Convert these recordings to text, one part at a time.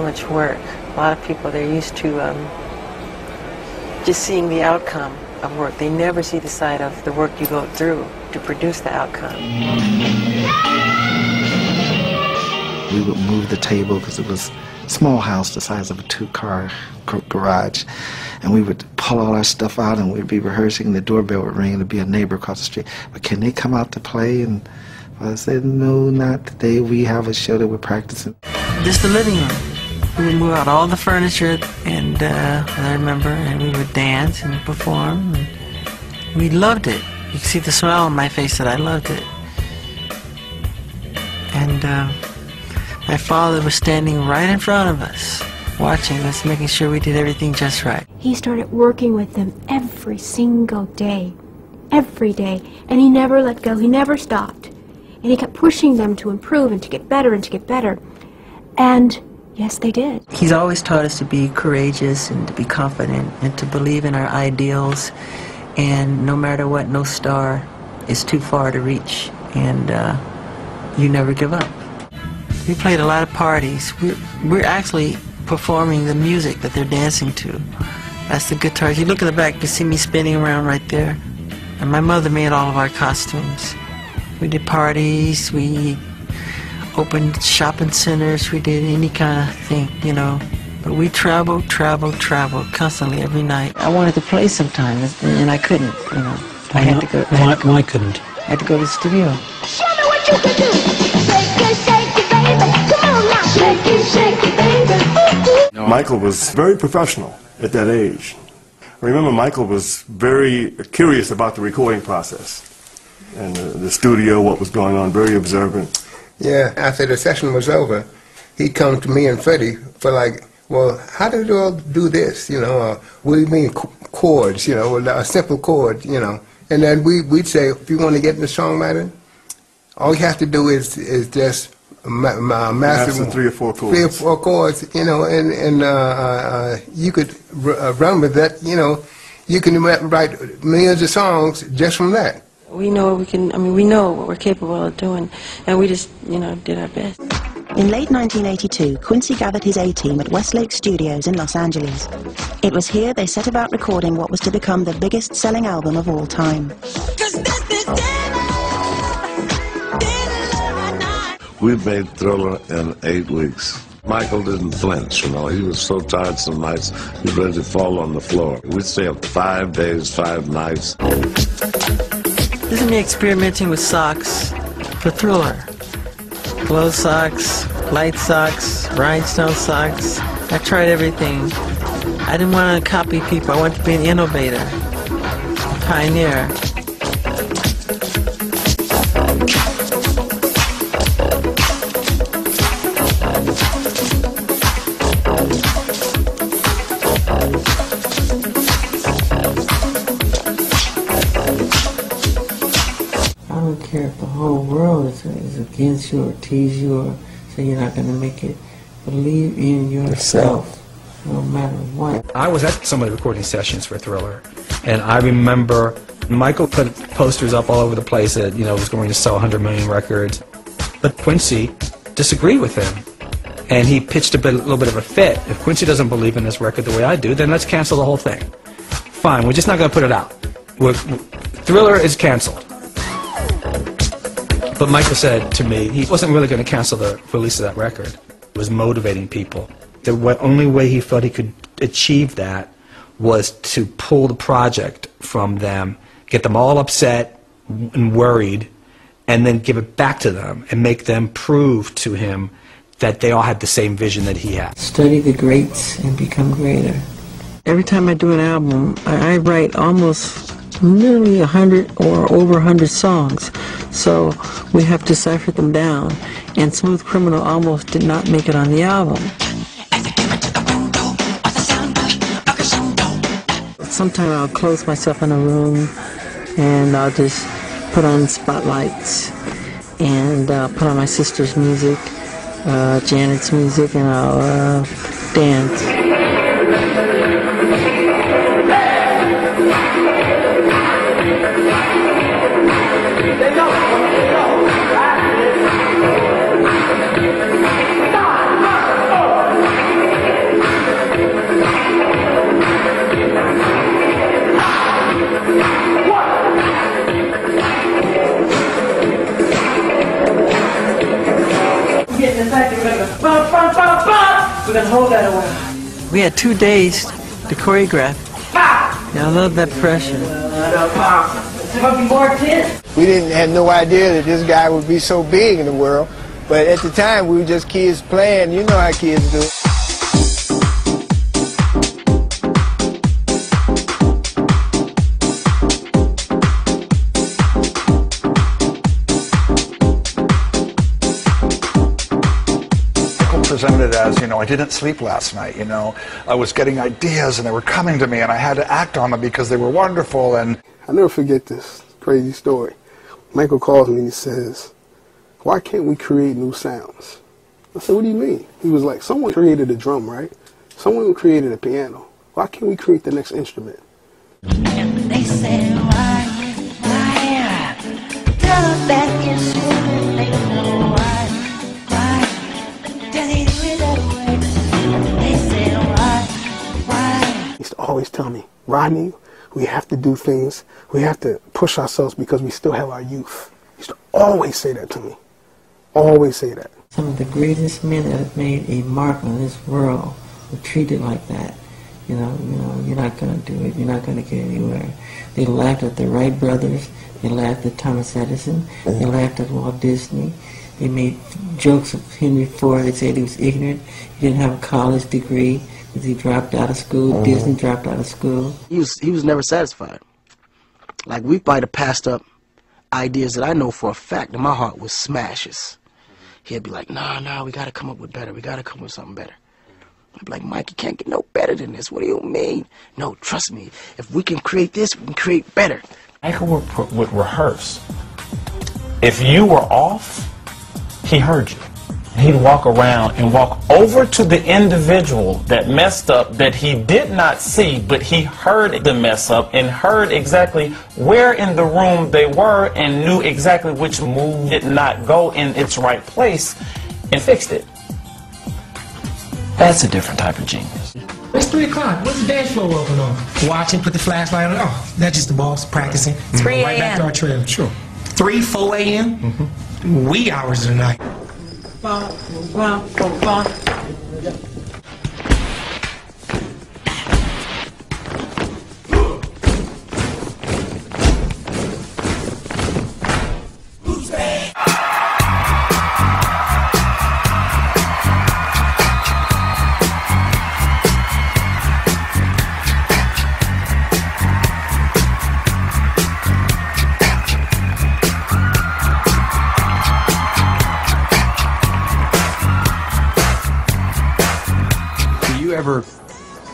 so much work. A lot of people, they're used to just seeing the outcome of work. They never see the side of the work you go through to produce the outcome. We would move the table because it was a small house the size of a two-car garage, and we would pull all our stuff out and we'd be rehearsing. The doorbell would ring and there'd be a neighbor across the street. But can they come out to play? And I said, no, not today. We have a show that we're practicing. Just the living room. We would move out all the furniture, and I remember, and we would dance and perform. And we loved it. You could see the smile on my face that I loved it. And my father was standing right in front of us, watching us, making sure we did everything just right. He started working with them every single day, every day, and he never let go. He never stopped. And he kept pushing them to improve and to get better and to get better. And yes, they did. He's always taught us to be courageous and to be confident and to believe in our ideals. And no matter what, no star is too far to reach. And you never give up. We played a lot of parties. We're actually performing the music that they're dancing to. That's the guitars. You look in the back, you see me spinning around right there. And my mother made all of our costumes. We did parties, we opened shopping centers, we did any kind of thing, you know. But we traveled constantly every night. I wanted to play sometimes, and I couldn't, you know. I had to go. Why couldn't? I had to go to the studio. Show me what you can do. Shake it, baby. Come on now. Shake it, baby. Michael was very professional at that age. I remember Michael was very curious about the recording process and the studio, what was going on, very observant. Yeah, after the session was over, he'd come to me and Freddie for like, well, how did you all do this, you know, what do you mean chords, you know, a simple chord, you know. And then we'd say, if you want to get in the songwriting, all you have to do is just master 3 or 4 chords. 3 or 4 chords, you know, and you could run with that, you know. You can write millions of songs just from that. We know what we can, I mean, we know what we're capable of doing, and we just, you know, did our best. In late 1982, Quincy gathered his A-team at Westlake Studios in Los Angeles. It was here they set about recording what was to become the biggest-selling album of all time. We made Thriller in 8 weeks. Michael didn't flinch, you know. He was so tired some nights, he was ready to fall on the floor. We'd stay up 5 days, 5 nights. This is me experimenting with socks for Thriller. Glow socks, light socks, rhinestone socks. I tried everything. I didn't want to copy people. I wanted to be an innovator, a pioneer. I don't care if the whole world is against you or tease you or say you're not going to make it. Believe in yourself, no matter what. I was at some of the recording sessions for Thriller, and I remember Michael put posters up all over the place that, you know, was going to sell 100 million records. But Quincy disagreed with him, and he pitched a little bit of a fit. If Quincy doesn't believe in this record the way I do, then let's cancel the whole thing. Fine, we're just not going to put it out. Thriller is canceled. But Michael said to me he wasn't really going to cancel the release of that record. It was motivating people. The only way he felt he could achieve that was to pull the project from them, get them all upset and worried, and then give it back to them and make them prove to him that they all had the same vision that he had. Study the greats and become greater. Every time I do an album, I write almost nearly 100 or over 100 songs, so we have to cipher them down, and Smooth Criminal almost did not make it on the album. Sometimes I'll close myself in a room and I'll just put on spotlights and put on my sister's music, Janet's music, and I'll dance. getting it back. We're going to go, bum, bum, bum, bum. We're going to hold that a while. We had 2 days to choreograph. Yeah, I love that pressure. It's going to be more intense. We didn't have no idea that this guy would be so big in the world, but at the time we were just kids playing. You know how kids do. Presented it as, you know, I didn't sleep last night, you know, I was getting ideas and they were coming to me and I had to act on them because they were wonderful. And I'll never forget this crazy story. Michael calls me and he says, why can't we create new sounds? I said, what do you mean? He was like, someone created a drum, right? Someone created a piano. Why can't we create the next instrument? And they say, why, tell us that instrument, they know why. He used to always tell me, Rodney, we have to do things, we have to push ourselves because we still have our youth. He used to always say that to me. Always say that. Some of the greatest men that have made a mark on this world were treated like that. You know, you're not going to do it. You're not going to get anywhere. They laughed at the Wright brothers. They laughed at Thomas Edison. They laughed at Walt Disney. They made jokes of Henry Ford. They said he was ignorant. He didn't have a college degree because he dropped out of school. Disney dropped out of school. He was never satisfied. Like, we might have passed up ideas that I know for a fact in my heart was smashes. He'd be like, nah, we got to come up with better. We got to come up with something better. I'd be like, Mike, you can't get no better than this. What do you mean? No, trust me. If we can create this, we can create better. Michael would rehearse. If you were off, he heard you. He'd walk around and walk over to the individual that messed up that he did not see, but he heard the mess up and heard exactly where in the room they were and knew exactly which move did not go in its right place and fixed it. That's a different type of genius. It's 3 o'clock. What's the dance floor open on? Watching, put the flashlight on. Oh, that's just the boss practicing. 3 a.m. Right back to our trail. Sure. 3, 4 a.m. Wee hours of the night. Ever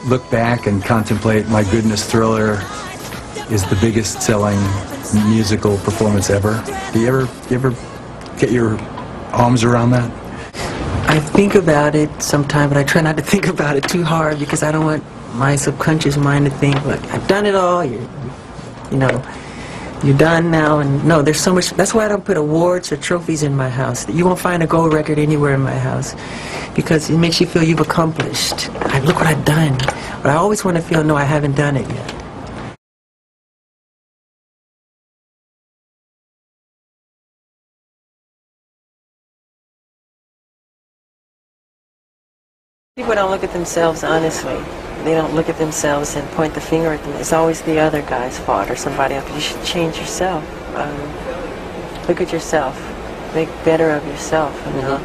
look back and contemplate, my goodness, Thriller is the biggest selling musical performance ever? Do you ever get your arms around that? I think about it sometimes, but I try not to think about it too hard because I don't want my subconscious mind to think, look, I've done it all, you're done now, and no, there's so much. That's why I don't put awards or trophies in my house. You won't find a gold record anywhere in my house because it makes you feel you've accomplished. Look what I've done. But I always want to feel, no, I haven't done it yet. People don't look at themselves honestly. They don't look at themselves and point the finger at them. It's always the other guy's fault or somebody else. You should change yourself. Look at yourself. Make better of yourself, you know.